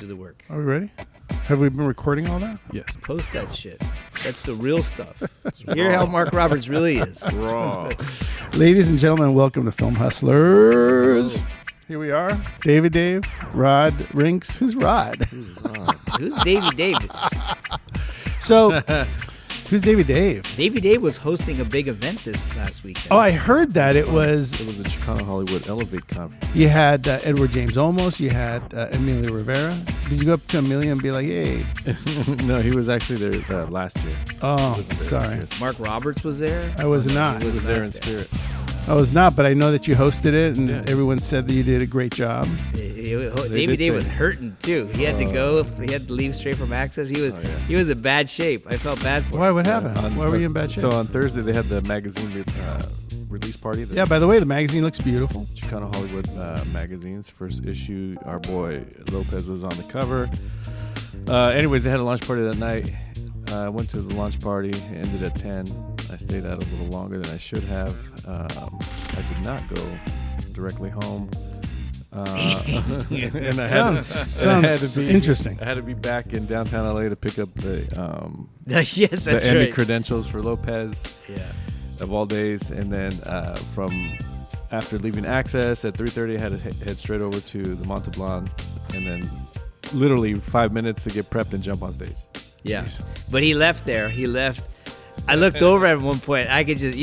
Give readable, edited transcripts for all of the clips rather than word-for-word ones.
do the work. Are we ready? Have we been recording all that? Yes. Post that shit. That's the real stuff. Hear how Mark Roberts really is. Raw. Ladies and gentlemen, welcome to Film Hustlers. Here we are. Dave, Rod, Rinks. Who's Rod? Who's Davey David? So, who's Dave? Davey Dave was hosting a big event this last weekend. Oh, I heard that. It was the Chicano Hollywood Elevate Conference. you had Edward James Olmos. You had Emilio Rivera. Did you go up to Emilio and be like, hey? No, he was actually there last year. Oh, sorry. Mark Roberts was there? I was not. He was there in there. spirit. I was not, but I know that you hosted it, and Yeah. everyone said that you did a great job. Davey Dave was hurting too. He had to go. He had to leave straight from Access. He was in bad shape. I felt bad for him. Why? What happened? Why were you in bad shape? So on Thursday they had the magazine release party. Yeah, by the way, the magazine looks beautiful. Chicano Hollywood magazine's first issue. Our boy Lopez was on the cover. Anyways, they had a launch party that night. I went to the launch party. It ended at 10. I stayed out a little longer than I should have. I did not go directly home. And I Sounds interesting. I had to be back in downtown LA to pick up the Yes, that's Emmy right. credentials for Lopez. Yeah. Of all days, and then from after leaving Access at 3:30, I had to head straight over to the Monteblanc, and then literally 5 minutes to get prepped and jump on stage. Yeah. But he left there. He left. I looked over at one point. I could just,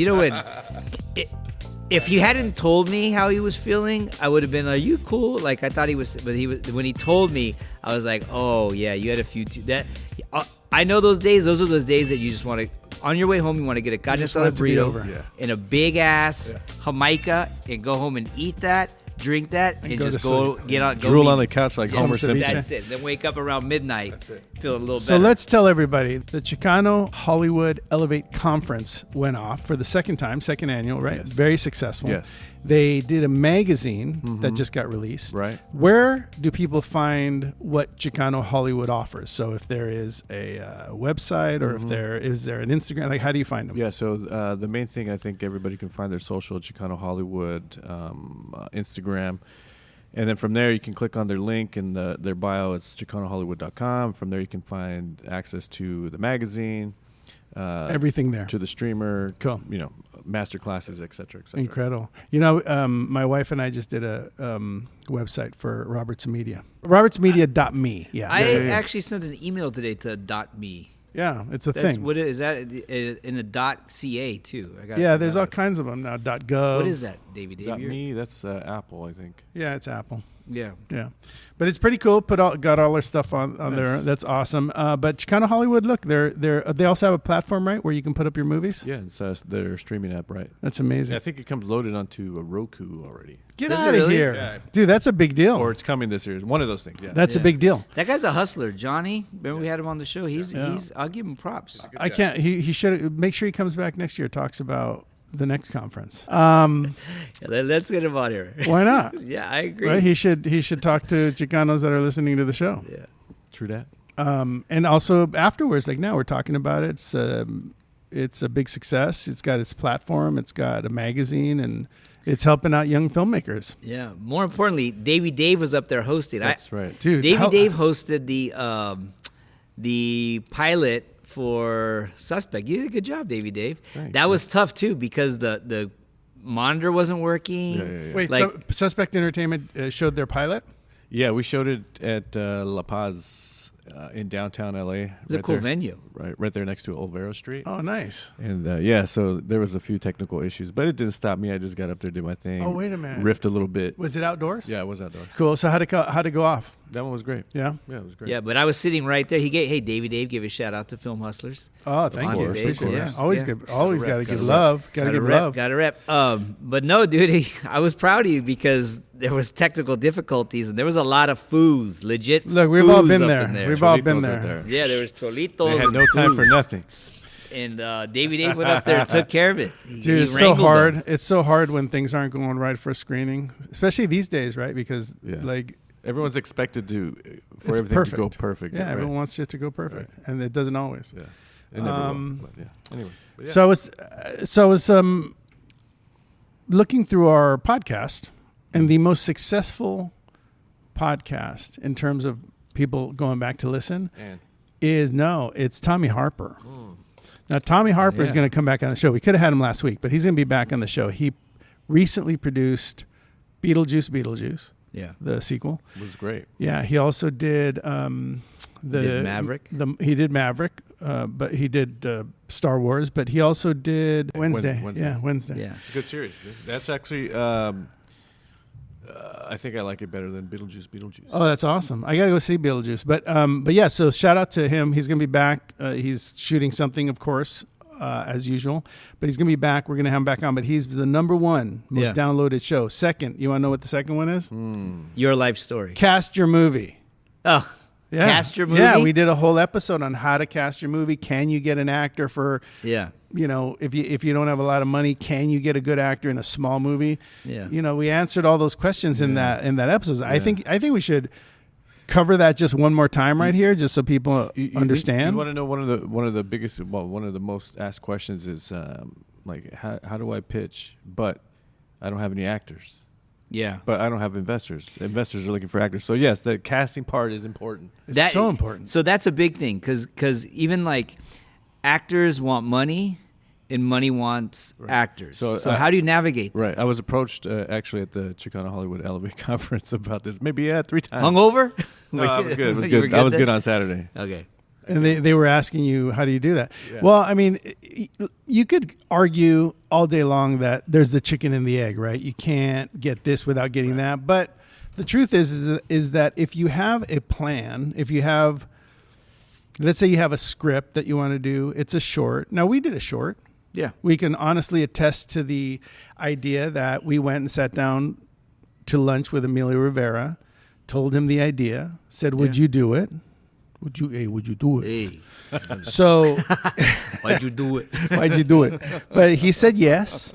if you hadn't told me how he was feeling, I would have been, are you cool? Like, I thought he was, but he was, when he told me, I was like, oh, yeah, you had a few, I know those days. Those are those days that you just want to, on your way home, you want to get a carne asada burrito in a big ass Jamaica and go home and eat that, drink that, and go just to go sleep. get on, go Drool meet- on the couch like Homer Some Simpson. That's it. Then wake up around midnight, feeling a little So better. let's tell everybody the Chicano Hollywood Elevate Conference went off for the second annual, right? Yes. Very successful. Yes. They did a magazine that just got released. Right. Where do people find what Chicano Hollywood offers? So if there is a website or if there is an Instagram, like how do you find them? Yeah, so the main thing, I think everybody can find their social, Chicano Hollywood, Instagram. And then from there, you can click on their link in their bio. It's ChicanoHollywood.com. From there, you can find access to the magazine. Everything there. To the streamer. Cool. Master classes, et cetera, et cetera. Incredible. My wife and I just did a website for Roberts Media. RobertsMedia.me. Yeah. I that's it. actually sent an email today to .me. Yeah, it's a That's thing. what is that in a .ca too? Yeah, there's all kinds of them now. .gov. What is that, Davey? .me, that's Apple, I think. Yeah, it's Apple. Yeah. Yeah, but it's pretty cool. Got all their stuff on there. That's awesome. But Chicano Hollywood, look, they also have a platform, right, where you can put up your movies. Yeah, it's their streaming app, right? That's amazing. I think it comes loaded onto a Roku already. Get Does it out of really? here, Yeah. dude. That's a big deal. Or it's coming this year. One of those things, yeah. That's a big deal. That guy's a hustler, Johnny. Remember we had him on the show. He's I'll give him props. I can't. He should make sure he comes back next year. Talks about the next conference. Let's get him on here. Why not? Yeah, I agree. Right? He should talk to Chicanos that are listening to the show. Yeah. True that. And also afterwards, like now we're talking about it. It's a big success. It's got its platform. It's got a magazine, and it's helping out young filmmakers. Yeah. More importantly, Davey Dave was up there hosting. That's right. Dude, Davey Dave hosted the pilot for Suspect. You did a good job, Davey Dave. Thanks, that was tough too because the monitor wasn't working. Yeah. Wait, Like- so Suspect Entertainment showed their pilot? Yeah, we showed it at La Paz in downtown LA. It's a cool venue. Right there next to Olvera Street. Oh, nice. And so there was a few technical issues, but it didn't stop me. I just got up there, did my thing. Oh, wait a minute. Riffed a little bit. Was it outdoors? Yeah, it was outdoors. Cool. So how'd it go off? That one was great. Yeah. Yeah, it was great. Yeah, but I was sitting right there. Davey Dave gave a shout out to Film Hustlers. Oh, thank On you. stage, Appreciate yeah. it. Always Yeah. good. Always got to give gotta love. Got to give love. Got to rep. But no, dude, I was proud of you because there was technical difficulties and there was a lot of foos, legit. Look, we've all foos been up there. in there. We've all been Cholitos there. out Yeah, there was cholitos. They had and no time for foos. nothing. And Davey Dave went up there and took care of it. Dude, it's so hard. It's so hard when things aren't going right for a screening, especially these days, right? Because Everyone's expected for it's everything perfect. to go perfect. Yeah, right? everyone wants shit to go perfect, and it doesn't always. Yeah, it never will. But yeah. Anyways, but yeah. So I was looking through our podcast, and the most successful podcast in terms of people going back to listen And it's Tommy Harper. Now, Tommy Harper is going to come back on the show. We could have had him last week, but he's going to be back on the show. He recently produced Beetlejuice, the sequel. it was great. Yeah, he also did Maverick? He did Maverick, but he did Star Wars, but he also did Wednesday. Yeah, Wednesday. Yeah. It's a good series, dude. That's actually, I think I like it better than Beetlejuice. Oh, that's awesome. I got to go see Beetlejuice. But yeah, so shout out to him. He's going to be back. He's shooting something, of course, as usual. But he's going to be back. We're going to have him back on. But he's the number one most downloaded show. Second, you want to know what the second one is? Your life story. Cast your movie. Oh, Yeah. Cast your movie? Yeah, we did a whole episode on how to cast your movie. Can you get an actor for... Yeah. You know, if you don't have a lot of money, can you get a good actor in a small movie? Yeah. You know, we answered all those questions in that episode. Yeah. I think we should cover that just one more time right here, just so people understand. You want to know one of the biggest, one of the most asked questions is like how do I pitch, but I don't have any actors. Yeah. But I don't have investors. Investors are looking for actors. So yes, the casting part is important. It's so important. So that's a big thing because even like actors want money. And money wants actors. So how do you navigate that? Right. I was approached actually at the Chicana Hollywood Elevate conference about this. Maybe 3 times. Hungover? No, I was good. It was good. I was good on Saturday. Okay. And they were asking you, how do you do that? Yeah. Well, I mean, you could argue all day long that there's the chicken and the egg, right? You can't get this without getting that. But the truth is that if you have a plan, if you have, let's say you have a script that you want to do, it's a short. Now, we did a short. Yeah. We can honestly attest to the idea that we went and sat down to lunch with Emilio Rivera, told him the idea, said, would you do it? Would you do it? Hey. So Why'd you do it? why'd you do it? But he said yes.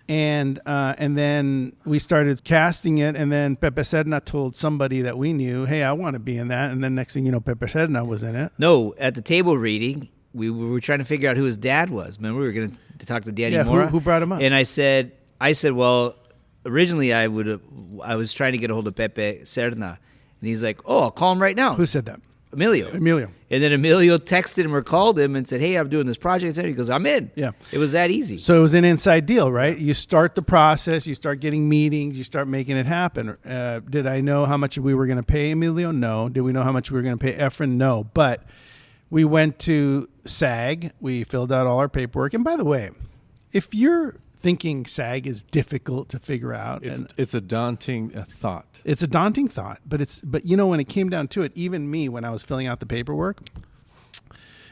And then we started casting it. And then Pepe Serna told somebody that we knew, hey, I want to be in that. And then next thing you know, Pepe Serna was in it. No, at the table reading, we were trying to figure out who his dad was. Remember, we were going to talk to Danny Mora. Who brought him up? And I said, well, originally I was trying to get a hold of Pepe Serna, and he's like, oh, I'll call him right now. Who said that? Emilio. And then Emilio texted him or called him and said, hey, I'm doing this project. He goes, I'm in. Yeah. It was that easy. So it was an inside deal, right? You start the process, you start getting meetings, you start making it happen. Did I know how much we were going to pay Emilio? No. Did we know how much we were going to pay Efren? No. But we went to SAG. We filled out all our paperwork. And by the way, if you're thinking SAG is difficult to figure out, it's a daunting thought. It's a daunting thought. But you know, when it came down to it, even me, when I was filling out the paperwork,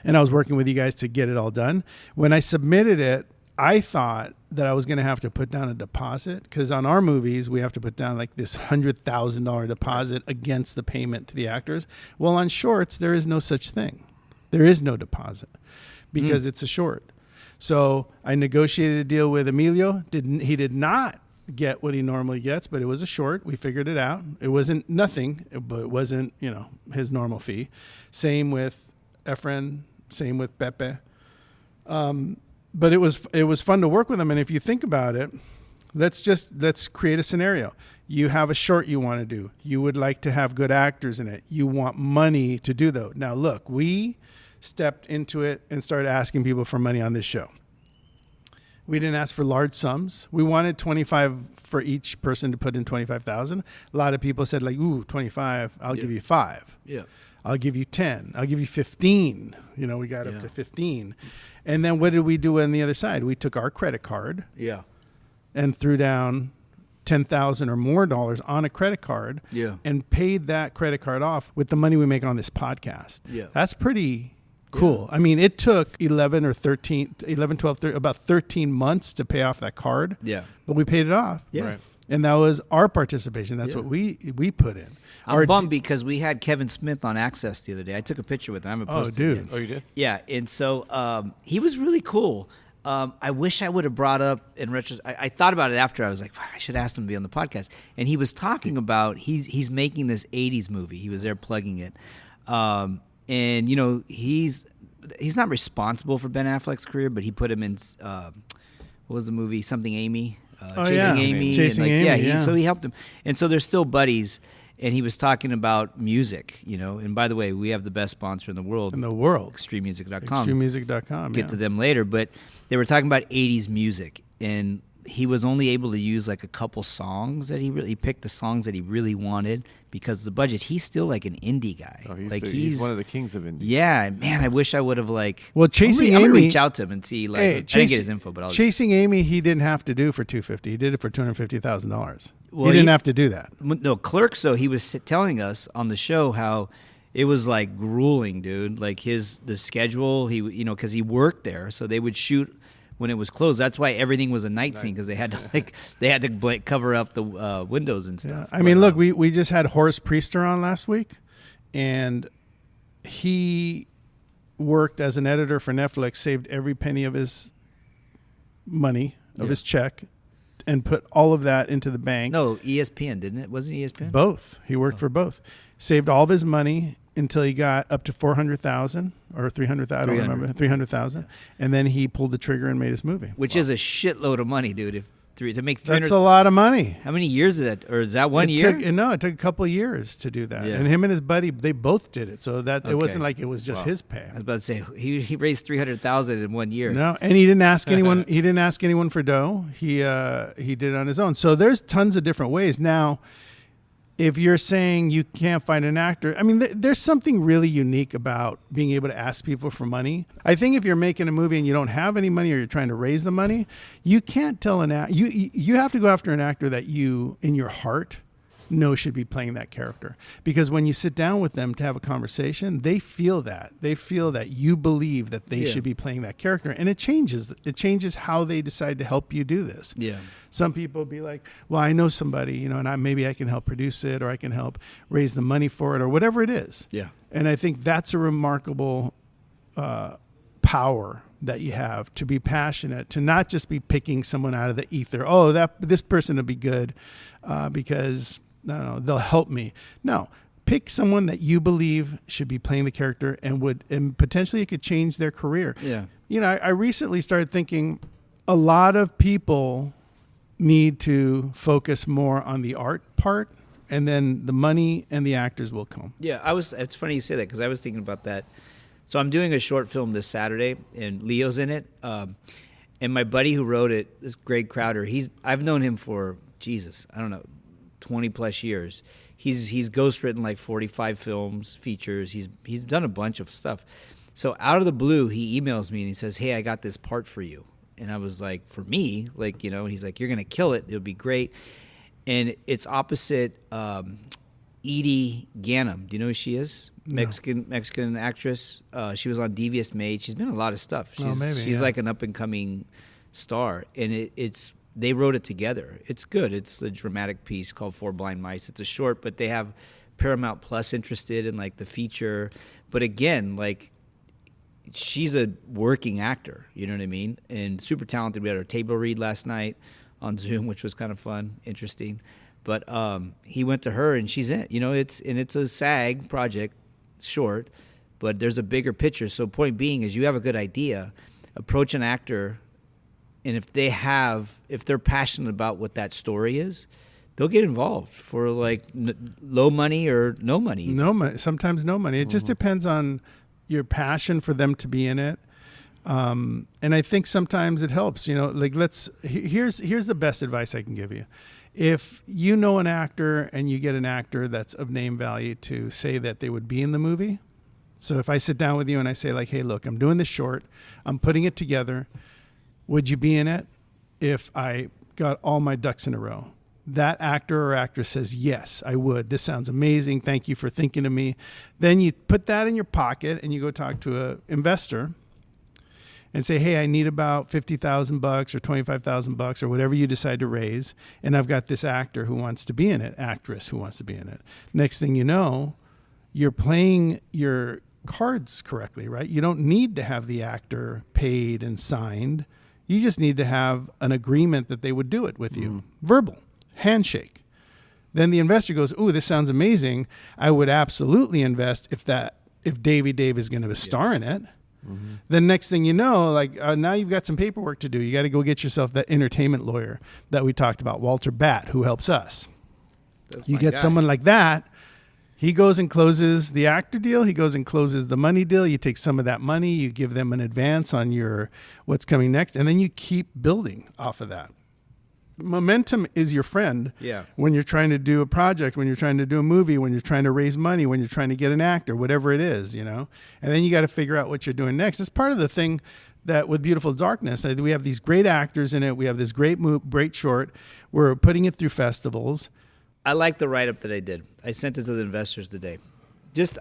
and I was working with you guys to get it all done, when I submitted it, I thought that I was going to have to put down a deposit, because on our movies, we have to put down like this $100,000 deposit against the payment to the actors. Well, on shorts, there is no such thing. There is no deposit because it's a short. So I negotiated a deal with Emilio. He did not get what he normally gets, but it was a short. We figured it out. It wasn't nothing, but it wasn't, his normal fee. Same with Efren. Same with Pepe. But it was fun to work with him. And if you think about it, let's create a scenario. You have a short you want to do. You would like to have good actors in it. You want money to do that. Now, look, we stepped into it and started asking people for money on this show. We didn't ask for large sums. We wanted 25 for each person to put in 25,000. A lot of people said like, ooh, 25, I'll give you 5. Yeah. I'll give you 10. I'll give you 15. We got up to 15. And then what did we do on the other side? We took our credit card and threw down $10,000 or more on a credit card and paid that credit card off with the money we make on this podcast. Yeah. That's pretty cool. I mean, it took 11, 12, about 13 months to pay off that card. Yeah. But we paid it off. Yeah. Right. And that was our participation. That's what we put in. I'm bummed because we had Kevin Smith on Access the other day. I took a picture with him. I haven't posted it yet. Oh, you did? Yeah. And so he was really cool. I wish I would have brought up in retrospect. I thought about it after. I was like, I should ask him to be on the podcast. And he was talking about he's making this 80s movie. He was there plugging it. And he's not responsible for Ben Affleck's career, but he put him in what was the movie? Something Amy, Chasing Amy. Chasing Amy. So he helped him, and so they're still buddies. and he was talking about music, and by the way, we have the best sponsor in the world. ExtremeMusic.com. ExtremeMusic.com. Get to them later. But they were talking about 80s music, and he was only able to use like a couple songs that he picked the songs that he really wanted because of the budget. He's still like an indie guy. Oh, he's, like he's one of the kings of indie. Yeah, man, I wish I would have Chasing I'm gonna Amy. reach out to him and see I didn't get his info, but Chasing Amy, he didn't have to do for $250. He did it for $250,000. Well, he didn't have to do that. No, Clerks, though, he was telling us on the show how it was like grueling, dude. Like the schedule, because he worked there, so they would shoot when it was closed. That's why everything was a night scene, because they had to cover up the windows and stuff. Yeah. I mean, look, we just had Horace Priester on last week, and he worked as an editor for Netflix, saved every penny of his money, of his check, and put all of that into the bank. No, ESPN, didn't it? Wasn't it ESPN? Both. He worked for both. Saved all of his money until he got up to 400,000 or 300,000. I don't remember. 300,000, and then he pulled the trigger and made his movie. Which is a shitload of money, dude. To make 300. That's a lot of money. How many years is that? Or is that one year? It took a couple of years to do that. Yeah. And him and his buddy, they both did it. So that it wasn't like it was just his pay. I was about to say he raised 300,000 in 1 year. No, and he didn't ask anyone. He didn't ask anyone for dough. He did it on his own. So there's tons of different ways. Now, if you're saying you can't find an actor, I mean, there's something really unique about being able to ask people for money. I think if you're making a movie and you don't have any money or you're trying to raise the money, you can't tell you have to go after an actor that you, in your heart, know should be playing that character. Because when you sit down with them to have a conversation, they feel that. They feel that you believe that they should be playing that character. And it changes. It changes how they decide to help you do this. Yeah. Some people be like, well, I know somebody, and maybe I can help produce it, or I can help raise the money for it, or whatever it is. Yeah. And I think that's a remarkable power that you have, to be passionate, to not just be picking someone out of the ether. Oh, this person will be good because no, they'll help me. No, pick someone that you believe should be playing the character and potentially it could change their career. Yeah. I recently started thinking a lot of people need to focus more on the art part, and then the money and the actors will come. Yeah, it's funny you say that, because I was thinking about that. So I'm doing a short film this Saturday, and Leo's in it. And my buddy who wrote it is Greg Crowder. I've known him for, I don't know, 20 plus years. He's ghostwritten like 45 films, features. He's done a bunch of stuff. So out of the blue, he emails me and he says, "Hey, I got this part for you." And I was like, "For me?" And he's like, "You're going to kill it. It'll be great." And it's opposite Edie Ganem. Do you know who she is? No. Mexican actress. She was on Devious Maid. She's been in a lot of stuff. She's like an up-and-coming star. And they wrote it together. It's good. It's a dramatic piece called Four Blind Mice. It's a short, but they have Paramount Plus interested in like the feature. But again, like, she's a working actor, you know what I mean? And super talented. We had our table read last night on Zoom, which was kind of fun, interesting. But he went to her, and she's in it. It's a SAG project, short, but there's a bigger picture. So point being is, you have a good idea, approach an actor, and if they're passionate about what that story is, they'll get involved for like low money or no money. No money, sometimes no money. It just depends on your passion for them to be in it. And I think sometimes it helps, like here's the best advice I can give you. If you know an actor and you get an actor that's of name value to say that they would be in the movie. So if I sit down with you and I say like, "Hey, look, I'm doing this short, I'm putting it together. Would you be in it if I got all my ducks in a row?" That actor or actress says, "Yes, I would. This sounds amazing. Thank you for thinking of me." Then you put that in your pocket and you go talk to an investor and say, "Hey, I need about $50,000 or $25,000 or whatever you decide to raise. And I've got this actor who wants to be in it, actress who wants to be in it." Next thing you know, you're playing your cards correctly, right? You don't need to have the actor paid and signed. You just need to have an agreement that they would do it with you. Verbal. Handshake. Then the investor goes, "Ooh, this sounds amazing. I would absolutely invest if Davey Dave is going to star in it." Mm-hmm. Then next thing you know, now you've got some paperwork to do. You got to go get yourself that entertainment lawyer that we talked about, Walter Batt, who helps us. That's You my get guy. someone like that. He goes and closes the actor deal. He goes and closes the money deal. You take some of that money. You give them an advance on your what's coming next, and then you keep building off of that. Momentum is your friend. Yeah. When you're trying to do a project, when you're trying to do a movie, when you're trying to raise money, when you're trying to get an actor, whatever it is, you know. And then you got to figure out what you're doing next. It's part of the thing that with Beautiful Darkness, we have these great actors in it. We have this great short. We're putting it through festivals. I like the write-up that I did. I sent it to the investors today.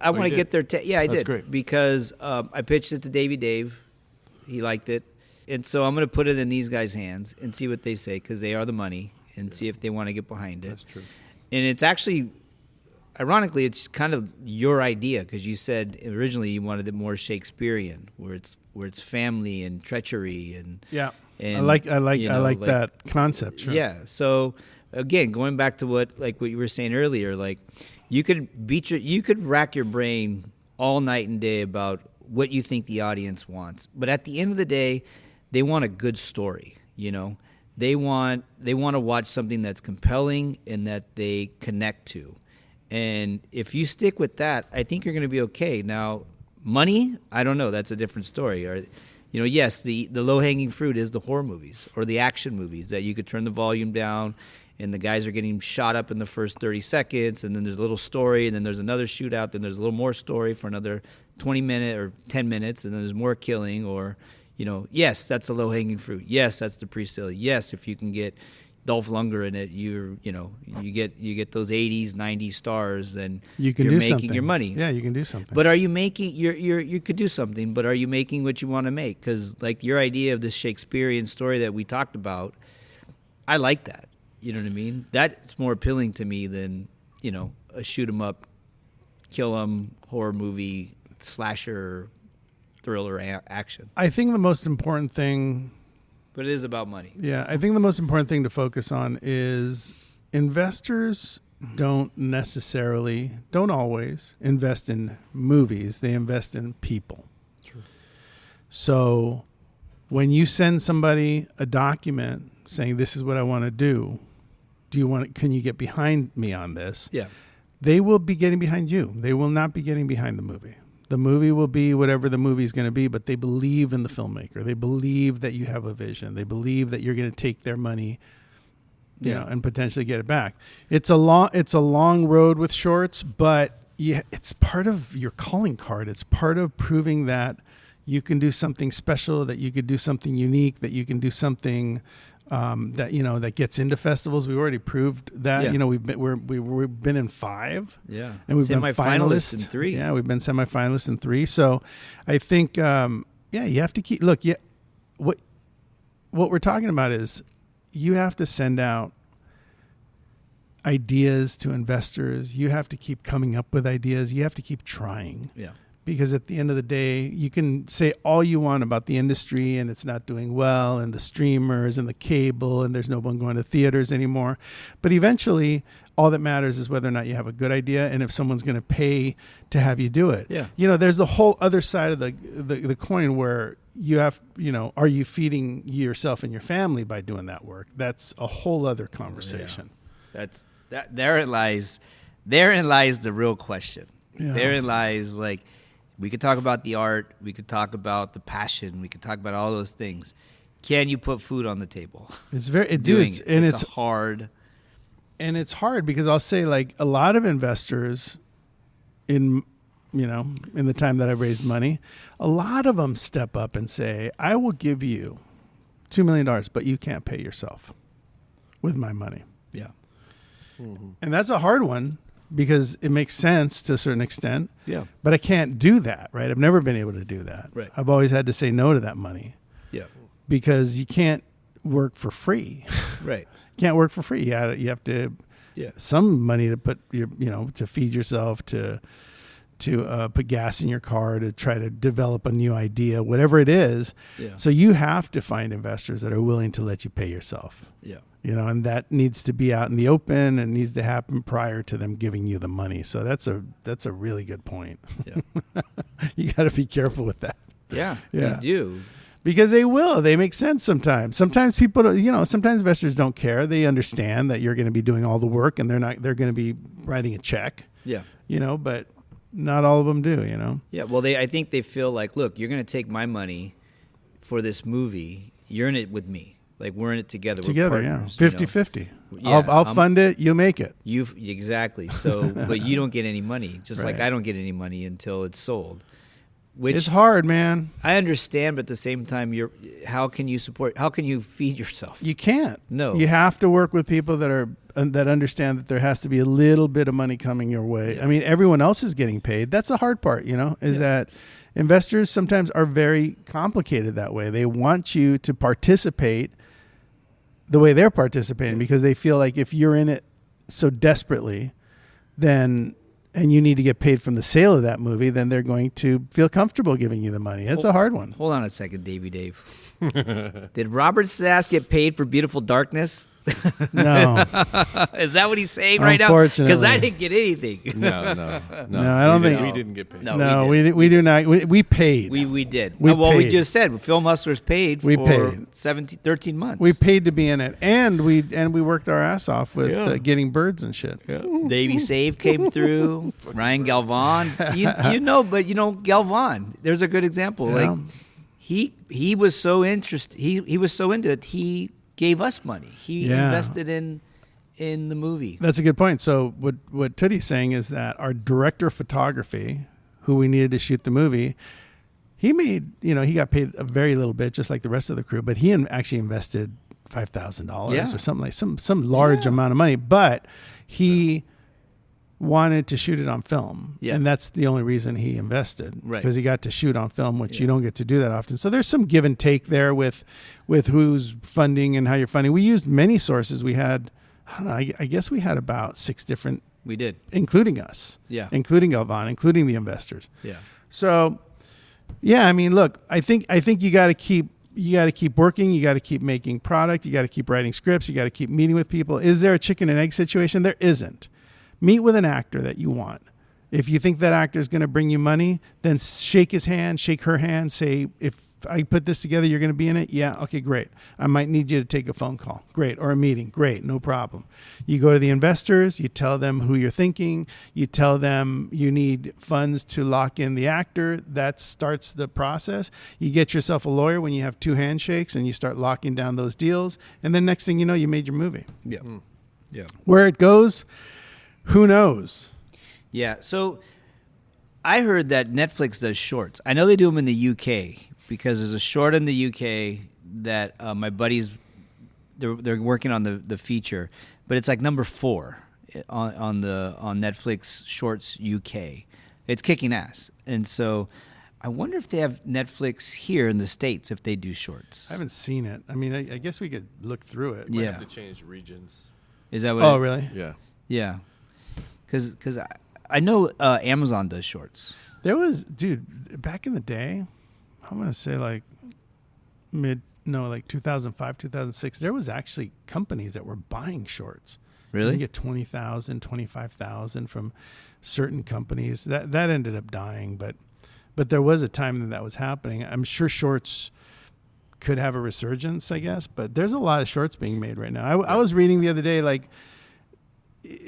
I want to did? get their yeah, I That's did. great. Because I pitched it to Davey Dave. He liked it. And so I'm going to put it in these guys' hands and see what they say, because they are the money, and see if they want to get behind it. That's true. And it's actually, ironically, it's kind of your idea, because you said originally you wanted it more Shakespearean, where it's family and treachery and Yeah. and I like like that concept. Sure. Yeah. So again, going back to what you were saying earlier, like you could rack your brain all night and day about what you think the audience wants, but at the end of the day, they want a good story. You know, they want to watch something that's compelling and that they connect to. And if you stick with that, I think you're going to be okay. Now, money, I don't know. That's a different story. Or, you know, yes, the low-hanging fruit is the horror movies or the action movies that you could turn the volume down and the guys are getting shot up in the first 30 seconds, and then there's a little story, and then there's another shootout, then there's a little more story for another 20 minutes or 10 minutes, and then there's more killing. Or, you know, yes, that's the low-hanging fruit. Yes, that's the pre-sale. Yes, if you can get Dolph Lundgren in it, you get those 80s, 90s stars, then You can you're do making something. your money. Yeah, you can do something. But are you making you could do something, but are you making what you want to make? Because like your idea of this Shakespearean story that we talked about, I like that. You know what I mean? That's more appealing to me than, you know, a shoot 'em up, kill 'em horror movie, slasher, thriller action. I think the most important thing, But it is about money. I think the most important thing to focus on is investors don't always invest in movies. They invest in people. True. So when you send somebody a document saying, this is what I want to do, can you get behind me on this? Yeah. They will be getting behind you. They will not be getting behind the movie. The movie will be whatever the movie is going to be, but they believe in the filmmaker. They believe that you have a vision. They believe that you're going to take their money, you know, and potentially get it back. It's a long road with shorts, but it's part of your calling card. It's part of proving that you can do something special, that you could do something unique, that you can do something that gets into festivals. We've already proved that. Yeah. You know, we've been in 5. Yeah. And we've been semi-finalists in finalists 3. Yeah, we've been semifinalists in 3. So I think, you have to keep, look, what we're talking about is you have to send out ideas to investors. You have to keep coming up with ideas. You have to keep trying. Yeah. Because at the end of the day, you can say all you want about the industry and it's not doing well and the streamers and the cable and there's no one going to theaters anymore. But eventually, all that matters is whether or not you have a good idea and if someone's going to pay to have you do it. Yeah. You know, there's the whole other side of the coin where you have, you know, are you feeding yourself and your family by doing that work? That's a whole other conversation. Yeah. Therein lies the real question. Yeah. Therein lies, like, we could talk about the art, we could talk about the passion, we could talk about all those things. Can you put food on the table? It's very, it's hard. And it's hard because I'll say, like, a lot of investors in the time that I've raised money, a lot of them step up and say, I will give you $2 million, but you can't pay yourself with my money. Yeah. Mm-hmm. And that's a hard one because it makes sense to a certain extent. Yeah. But I can't do that, right? I've never been able to do that. Right. I've always had to say no to that money Yeah. because you can't work for free. Right. Can't work for free. You have to some money to put to feed yourself, to put gas in your car, to try to develop a new idea, whatever it is. Yeah. So you have to find investors that are willing to let you pay yourself. Yeah. You know, and that needs to be out in the open and needs to happen prior to them giving you the money. So that's a really good point. Yeah. You got to be careful with that. Yeah. Yeah. You do. Because they will. They make sense sometimes. Sometimes people, sometimes investors don't care. They understand that you're going to be doing all the work and they're going to be writing a check. Yeah. But not all of them do, Yeah, well, I think they feel like, look, you're going to take my money for this movie. You're in it with me. Like, we're in it together. Together, we're partners, 50-50. Yeah, I'll fund it. You make it. Exactly. So, but you don't get any money, just like I don't get any money until it's sold. Which it's hard, man. I understand, but at the same time, how can you feed yourself? You can't. No. You have to work with people that understand that there has to be a little bit of money coming your way. Yeah. I mean, everyone else is getting paid. That's the hard part, is that investors sometimes are very complicated that way. They want you to participate the way they're participating because they feel like if you're in it so desperately, and you need to get paid from the sale of that movie, then they're going to feel comfortable giving you the money. It's a hard one. Hold on a second, Davey Dave. Did Robert Sass get paid for Beautiful Darkness? No. Is that what he's saying right now? Unfortunately. Because I didn't get anything. No. I don't think we didn't get paid. No. We do not. We paid. We did. We We paid. just said Film Hustlers paid We for paid. 13 months. We paid to be in it, and we worked our ass off with getting birds and shit. Davey Save came through. Ryan Galvan. Galvan. There's a good example. Yeah. Like he was so interested. He was so into it. He gave us money. He invested in the movie. That's a good point. So what Tootie's saying is that our director of photography, who we needed to shoot the movie, he made, he got paid a very little bit, just like the rest of the crew, but he actually invested $5,000 or something like some large amount of money, but he wanted to shoot it on film. Yeah. And that's the only reason he invested, Right. because he got to shoot on film, which you don't get to do that often. So there's some give and take there with who's funding and how you're funding. We used many sources. We had, I guess we had about 6 different, We did. including us, including Galvan, including the investors. Yeah. So, I mean, look, I think you got to keep working. You got to keep making product. You got to keep writing scripts. You got to keep meeting with people. Is there a chicken and egg situation? There isn't. Meet with an actor that you want. If you think that actor is going to bring you money, then shake his hand, shake her hand, say, if I put this together, you're going to be in it? Yeah, okay, great. I might need you to take a phone call. Great. Or a meeting. Great, no problem. You go to the investors, you tell them who you're thinking, you tell them you need funds to lock in the actor. That starts the process. You get yourself a lawyer when you have 2 handshakes and you start locking down those deals. And then next thing you know, you made your movie. Yeah. Yeah. Where it goes, who knows? Yeah. So I heard that Netflix does shorts. I know they do them in the UK because there's a short in the UK that my buddies, they're working on the feature, but it's like number 4 on Netflix Shorts UK. It's kicking ass. And so I wonder if they have Netflix here in the States if they do shorts. I haven't seen it. I mean, I guess we could look through it. We Yeah. have to change regions. Is that what? Oh, really? Yeah. Yeah. Because I know Amazon does shorts. There was, dude, back in the day, I'm going to say like 2005, 2006, there was actually companies that were buying shorts. Really? You get 20,000, 25,000 from certain companies. That ended up dying, but there was a time that was happening. I'm sure shorts could have a resurgence, I guess, but there's a lot of shorts being made right now. I was reading the other day, like,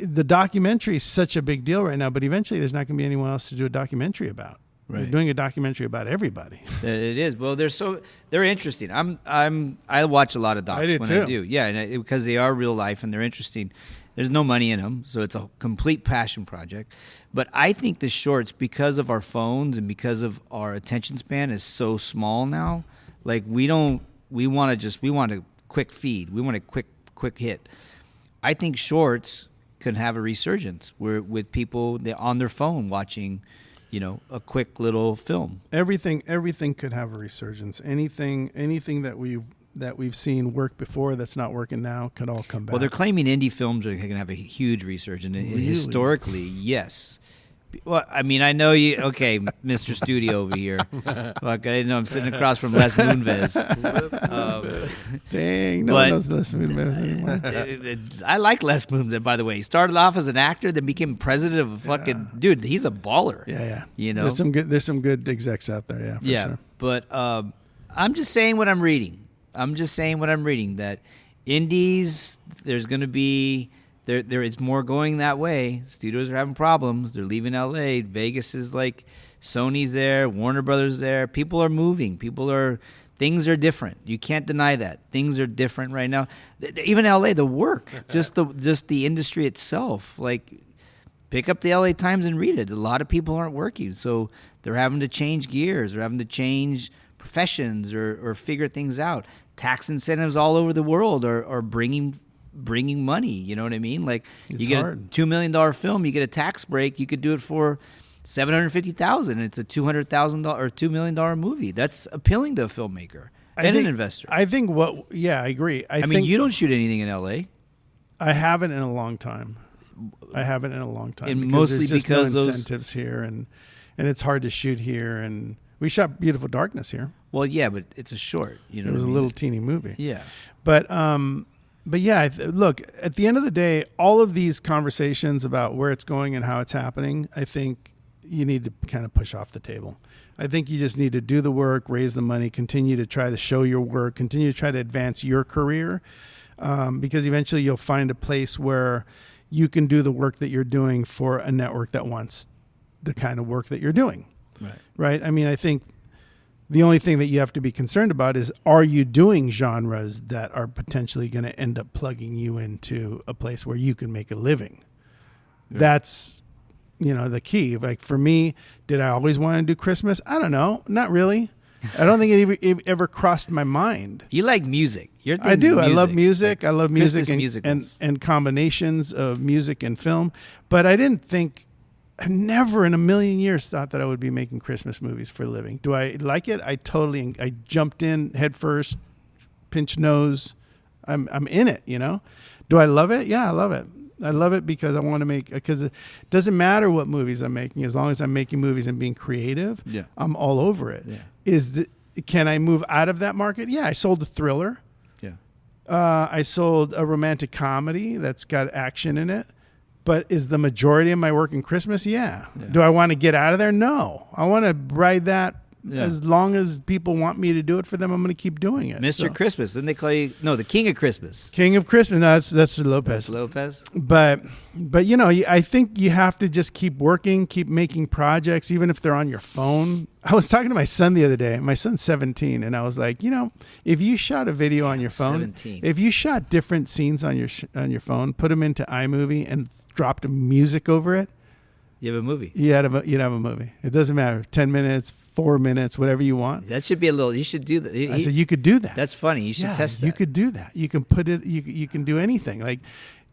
the documentary is such a big deal right now, but eventually there's not going to be anyone else to do a documentary about. Right. We're doing a documentary about everybody. It is. Well, they're interesting. I watch a lot of docs I do when too. I do. Yeah, because they are real life and they're interesting. There's no money in them, so it's a complete passion project. But I think the shorts, because of our phones and because of our attention span is so small now, like we want a quick feed. We want a quick hit. I think shorts can have a resurgence with people on their phone watching, a quick little film. Everything could have a resurgence. Anything that we've seen work before that's not working now could all come back. Well, they're claiming indie films are going to have a huge resurgence. And Really? historically, yes. Well, I mean, I know you. Okay, Mr. Studio over here. Fuck, I didn't know I'm sitting across from Les Moonves. Dang, no but- one knows Les Moonves anymore. I like Les Moonves, by the way. He started off as an actor, then became president of a fucking dude. He's a baller. Yeah. You know? There's some good execs out there. Yeah. For Yeah, Sure. but I'm just saying what I'm reading. That indies, there's going to be there. It's more going that way. Studios are having problems. They're leaving L.A. Vegas is like Sony's there, Warner Brothers there. People are moving. Things are different. You can't deny that. Things are different right now. Even L.A. The work, just the industry itself. Like, pick up the L.A. Times and read it. A lot of people aren't working, so they're having to change gears. They're having to change professions or figure things out. Tax incentives all over the world are bringing money. You know what I mean? Like, you get hard. a $2 million film, you get a tax break. You could do it for $750,000. It's a $200,000 or $2 million movie. That's appealing to a filmmaker and an investor. I think I agree. I mean, think you don't shoot anything in L.A. I haven't in a long time. And mostly there's just because no those incentives here, and it's hard to shoot here. And we shot Beautiful Darkness here. Well, yeah, but it's a short. You know, it was a little teeny movie. Yeah, but yeah. Look, at the end of the day, all of these conversations about where it's going and how it's happening, I think you need to kind of push off the table. I think you just need to do the work, raise the money, continue to try to show your work, continue to try to advance your career, because eventually you'll find a place where you can do the work that you're doing for a network that wants the kind of work that you're doing. Right? I mean, I think the only thing that you have to be concerned about is, are you doing genres that are potentially going to end up plugging you into a place where you can make a living? Yeah. That's, the key. Like, for me, did I always want to do Christmas? I don't know. Not really. I don't think it ever crossed my mind. You like music. I do. Music. I love music. Like I love music and combinations of music and film. But I never in a million years thought that I would be making Christmas movies for a living. Do I like it? I jumped in head first, pinch nose. I'm in it, Do I love it? Yeah, I love it. I love it because I want to because it doesn't matter what movies I'm making, as long as I'm making movies and being creative. Yeah. I'm all over it. Yeah. Can I move out of that market? Yeah, I sold a thriller. Yeah. I sold a romantic comedy that's got action in it. But is the majority of my work in Christmas? Yeah. Do I want to get out of there? No. I want to ride that. As long as people want me to do it for them, I'm going to keep doing it. Mr. Christmas. Didn't they call you? No, the King of Christmas. King of Christmas. No, that's Lopez. That's Lopez. But I think you have to just keep working, keep making projects, even if they're on your phone. I was talking to my son the other day. My son's 17, and I was like, if you shot a video on your phone, 17. If you shot different scenes on your phone, put them into iMovie and dropped music over it, you have a movie. You'd have a movie. It doesn't matter. 10 minutes, 4 minutes, whatever you want. That should be you should do that. I said, you could do that. That's funny. You should test that. You could do that. You can put it, you can do anything. Like,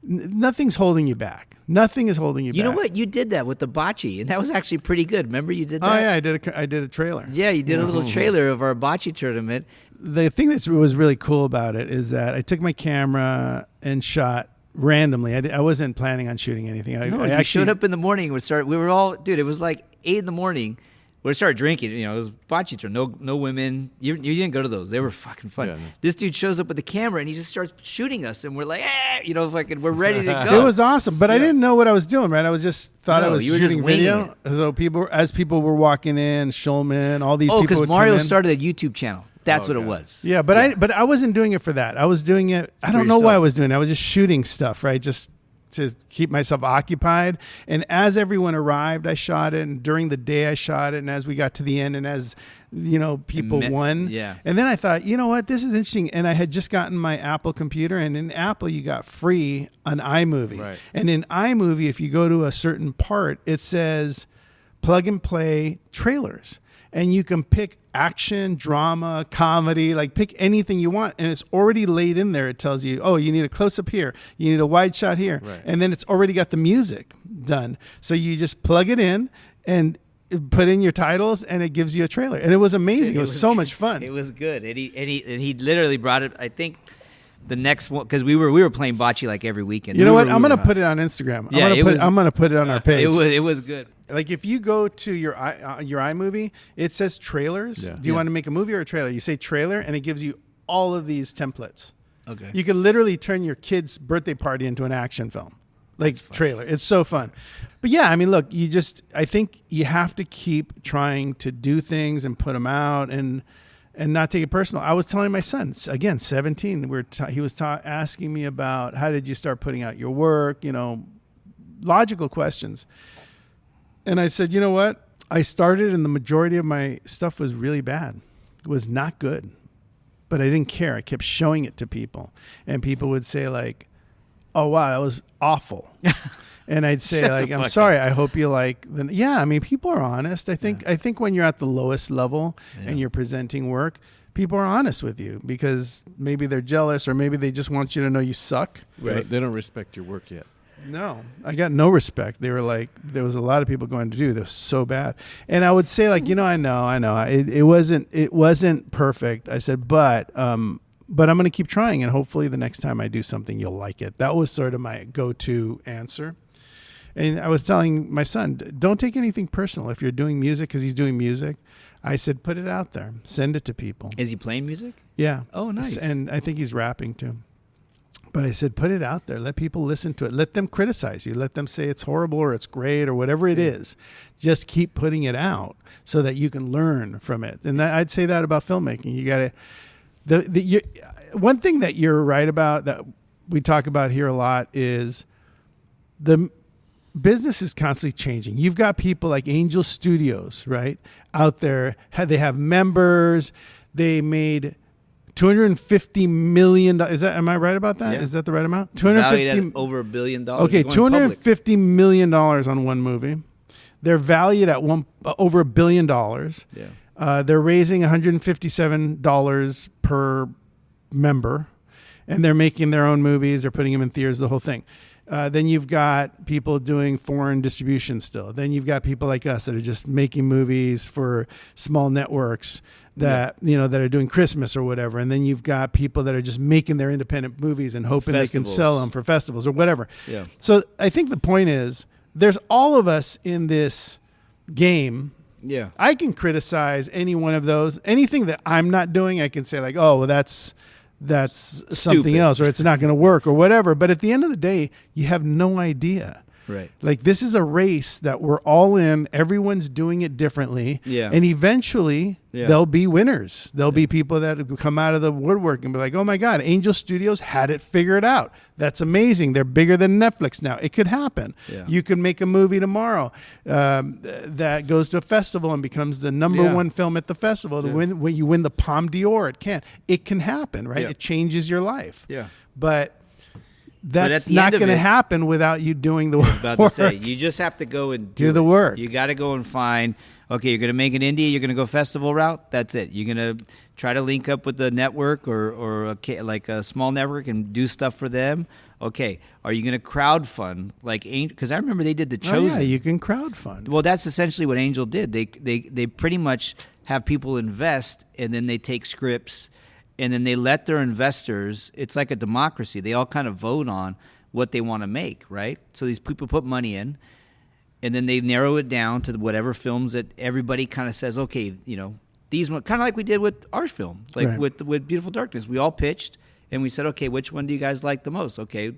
nothing's holding you back. Nothing is holding you back. You know what? You did that with the bocce, and that was actually pretty good. Remember you did that? Oh, yeah. I did a trailer. Yeah, you did a little trailer of our bocce tournament. The thing that was really cool about it is that I took my camera and shot randomly. I wasn't planning on shooting anything. I actually showed up in the morning. We were all, dude, it was like 8 a.m. We started drinking. It was bocce tournament. No women. You didn't go to those. They were fucking fun. Yeah, no. This dude shows up with the camera and he just starts shooting us, and we're like, fucking, we're ready to go. It was awesome, but I didn't know what I was doing. Right, I was just thought I was shooting video. So people were walking in, Schulman, all these people. Oh, because Mario started a YouTube channel. That's what it was. Yeah, but I wasn't doing it for that. I was doing it. I don't know why I was doing it. I was just shooting stuff, right? Just to keep myself occupied. And as everyone arrived, I shot it. And during the day, I shot it. And as we got to the end, and as people won. Yeah. And then I thought, you know what? This is interesting. And I had just gotten my Apple computer, and in Apple, you got free an iMovie. Right. And in iMovie, if you go to a certain part, it says plug and play trailers. And you can pick action, drama, comedy, like pick anything you want. And it's already laid in there. It tells you, oh, you need a close-up here. You need a wide shot here. Right. And then it's already got the music done. So you just plug it in and put in your titles, and it gives you a trailer. And it was amazing. It was so much fun. It was good. And he literally brought it, I think, the next one, because we were playing bocce like every weekend. You know what? I'm going to put it on Instagram. Yeah, I'm going to put it on our page. It was good. Like, if you go to your iMovie, it says trailers. Yeah. Do you want to make a movie or a trailer? You say trailer, and it gives you all of these templates. Okay. You could literally turn your kid's birthday party into an action film. Like, trailer. It's so fun. But yeah, I mean, look, I think you have to keep trying to do things and put them out. And and not take it personal. I was telling my son, again, 17, he was asking me about how did you start putting out your work, logical questions. And I said, you know what? I started and the majority of my stuff was really bad. It was not good. But I didn't care. I kept showing it to people. And people would say like, oh, wow, that was awful. And I'd say like, I'm sorry. I hope you like. Yeah, I mean, people are honest. I think when you're at the lowest level and you're presenting work, people are honest with you because maybe they're jealous or maybe they just want you to know you suck. Right. They don't respect your work yet. No, I got no respect. They were like, there was a lot of people going to do this so bad. And I would say like, I know. It wasn't perfect. I said, but I'm going to keep trying. And hopefully the next time I do something, you'll like it. That was sort of my go-to answer. And I was telling my son, don't take anything personal. If you're doing music, because he's doing music, I said, put it out there. Send it to people. Is he playing music? Yeah. Oh, nice. And I think he's rapping too. But I said, put it out there. Let people listen to it. Let them criticize you. Let them say it's horrible or it's great or whatever it is. Just keep putting it out so that you can learn from it. And I'd say that about filmmaking. You got to... one thing that you're right about that we talk about here a lot is the business is constantly changing. You've got people like Angel Studios, right, out there. They have members. They made $250 million. Am I right about that? Yeah. Is that the right amount? Valued at over $1 billion. Okay, $250 million on one movie. They're valued at over $1 billion. Yeah. They're raising $157 per member, and they're making their own movies. They're putting them in theaters, the whole thing. Then you've got people doing foreign distribution still. Then you've got people like us that are just making movies for small networks that that are doing Christmas or whatever. And then you've got people that are just making their independent movies and hoping they can sell them for festivals or whatever. Yeah. So I think the point is there's all of us in this game. Yeah. I can criticize any one of those. Anything that I'm not doing, I can say like, oh, well, that's something Stupid. else, or it's not going to work or whatever. But at the end of the day, you have no idea. Right. Like this is a race that we're all in. Everyone's doing it differently. Yeah. And eventually there'll be winners. There'll be people that come out of the woodwork and be like, oh my God, Angel Studios had it figured out. That's amazing. They're bigger than Netflix now. It could happen. Yeah. You could make a movie tomorrow that goes to a festival and becomes the number one film at the festival. When you win the Palme d'Or at Cannes, it can happen, right? Yeah. It changes your life. Yeah. But that's at the not end of going to it- happen without you doing the work. I was about to say, you just have to go and Do the work. You got to go and find, okay, you're going to make an indie, you're going to go festival route, that's it. You're going to try to link up with the network or like a small network and do stuff for them. Okay, are you going to crowdfund like Angel? Because I remember they did The Chosen. Oh, yeah, you can crowdfund. Well, that's essentially what Angel did. They pretty much have people invest, and then they take scripts, and then they let their investors. It's like a democracy. They all kind of vote on what they want to make, right? So these people put money in, and then they narrow it down to whatever films that everybody kind of says, okay, these one, kind of like we did with our film, like Right. with Beautiful Darkness. We all pitched, and we said, okay, which one do you guys like the most? Okay,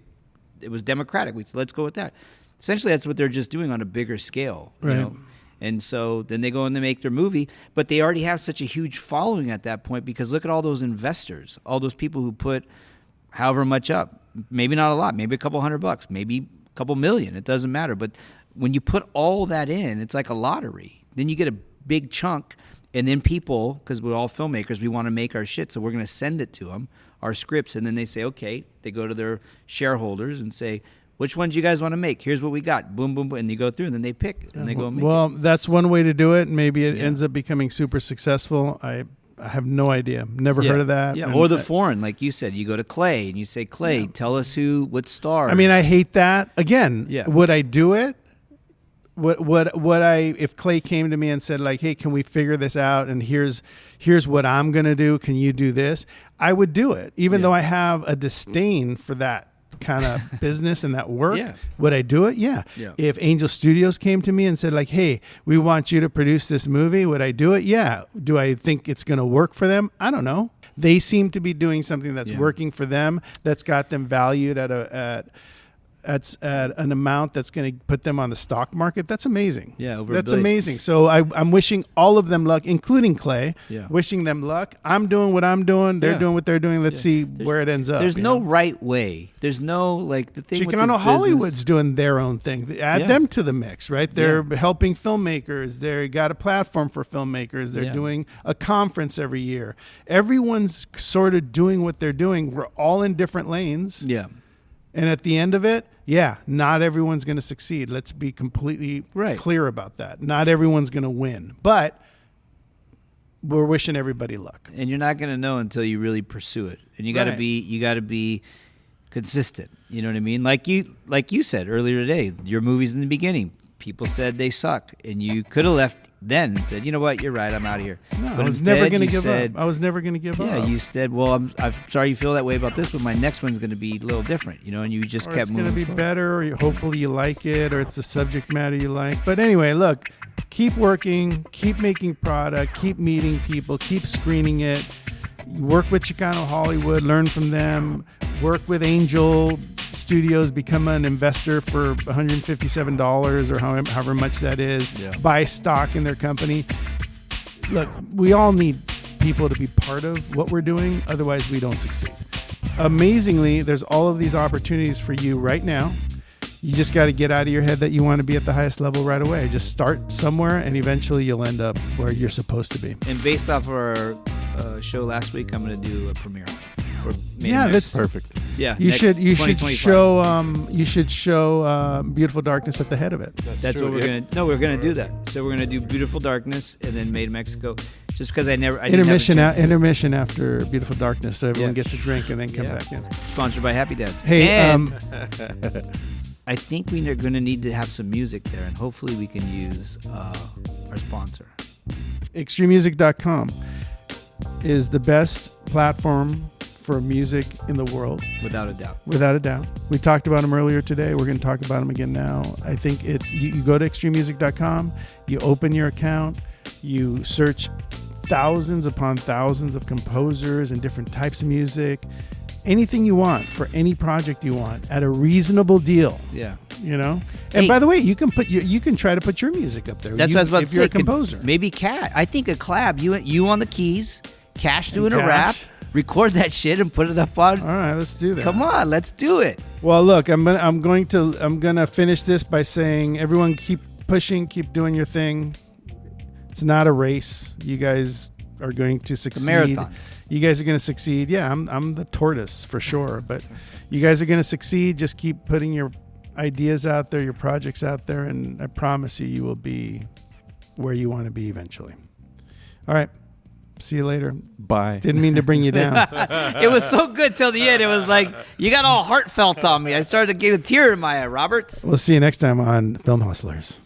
it was democratic. We said, let's go with that. Essentially, that's what they're just doing on a bigger scale, you Right. know? And so then they go and they make their movie, but they already have such a huge following at that point because look at all those investors, all those people who put however much up. Maybe not a lot, maybe a couple $100, maybe a couple million. It doesn't matter. But when you put all that in, it's like a lottery. Then you get a big chunk, and then people, because we're all filmmakers, we want to make our shit, so we're going to send it to them, our scripts, and then they say, okay, they go to their shareholders and say, which ones you guys want to make? Here's what we got. Boom, boom, boom. And they go through, and then they pick, and they go and make Well, it. that's one way to do it. Maybe it Yeah. ends up becoming super successful. I have no idea. Never Yeah. heard of that. Yeah, And or the foreign, like you said. You go to Clay, and you say, Clay, tell us what star. I mean, I hate that. Again, Yeah. would I do it? Would I, if Clay came to me and said like, hey, can we figure this out? And here's what I'm going to do. Can you do this? I would do it. Even though I have a disdain for that kind of business and that work. Yeah. Would I do it? Yeah. Yeah. If Angel Studios came to me and said like, hey, we want you to produce this movie, would I do it? Yeah. Do I think it's going to work for them? I don't know. They seem to be doing something that's working for them, that's got them valued at at an amount that's going to put them on the stock market, that's amazing. Yeah, over that's $1 billion. amazing. So I'm wishing all of them luck, including Clay. Yeah. Wishing them luck. I'm doing what I'm doing. They're Yeah. doing what they're doing. Let's see where it ends up. There's you no know? right way. There's no like the thing. Chicano with this Hollywood's business- doing their own thing. Add Yeah. them to the mix, right? They're helping filmmakers. They got a platform for filmmakers. They're Yeah. doing a conference every year. Everyone's sort of doing what they're doing. We're all in different lanes. Yeah. And at the end of it, not everyone's going to succeed. Let's be completely clear about that. Not everyone's going to win. But we're wishing everybody luck. And you're not going to know until you really pursue it. And you got to be consistent. You know what I mean? Like you said earlier today, your movies in the beginning, people said they suck, and you could have left then and said, you know what, you're right, I'm out of here. No, but I was instead, never going to you give said, up. I was never going to give up. Yeah, you said, well, I'm sorry you feel that way about this, but my next one's going to be a little different, you know, and you just or kept it's moving going to be forward. better, or hopefully you like it, or it's the subject matter you like. But anyway, look, keep working, keep making product, keep meeting people, keep screening it. Work with Chicano Hollywood, learn from them. Work with Angel Studios, become an investor for $157 or however much that is. Yeah. Buy stock in their company. Look, we all need people to be part of what we're doing, otherwise we don't succeed. Amazingly, there's all of these opportunities for you right now. You just got to get out of your head that you want to be at the highest level right away. Just start somewhere, and eventually you'll end up where you're supposed to be. And based off of our show last week, I'm going to do a premiere. For Yeah, that's Perfect. Yeah, You next should 2025. show Beautiful Darkness at the head of it. That's what we're gonna. No, we're gonna do that. So we're gonna do Beautiful Darkness and then Made in Mexico. Just because I didn't have a Intermission chance to- intermission after Beautiful Darkness, so everyone Yeah. gets a drink and then come back in. Sponsored by Happy Dads. Hey, and I think we're gonna need to have some music there, and hopefully we can use our sponsor. ExtremeMusic.com is the best platform for music in the world, Without a doubt. without a doubt. We talked about them earlier today. We're going to talk about them again now. I think it's you go to ExtremeMusic.com, you open your account, you search thousands upon thousands of composers and different types of music, anything you want for any project you want at a reasonable deal. Yeah. You know, and Hey. by the way, you can try to put your music up there. That's what I was about to if say. you're a Could- composer. Maybe Cat. I think a collab. You on the keys, Cash doing a Cash. rap. Record that shit and put it up on. All right, let's do that. Come on, let's do it. Well, look, I'm gonna finish this by saying, everyone, keep pushing, keep doing your thing. It's not a race. You guys are going to succeed. marathon. You guys are going to succeed. Yeah, I'm the tortoise for sure, but you guys are going to succeed. Just keep putting your ideas out there, your projects out there, and I promise you will be where you want to be eventually. All right. See you later. Bye. Didn't mean to bring you down. It was so good till the end. It was like you got all heartfelt on me. I started to get a tear in my eye, Roberts. We'll see you next time on Film Hustlers.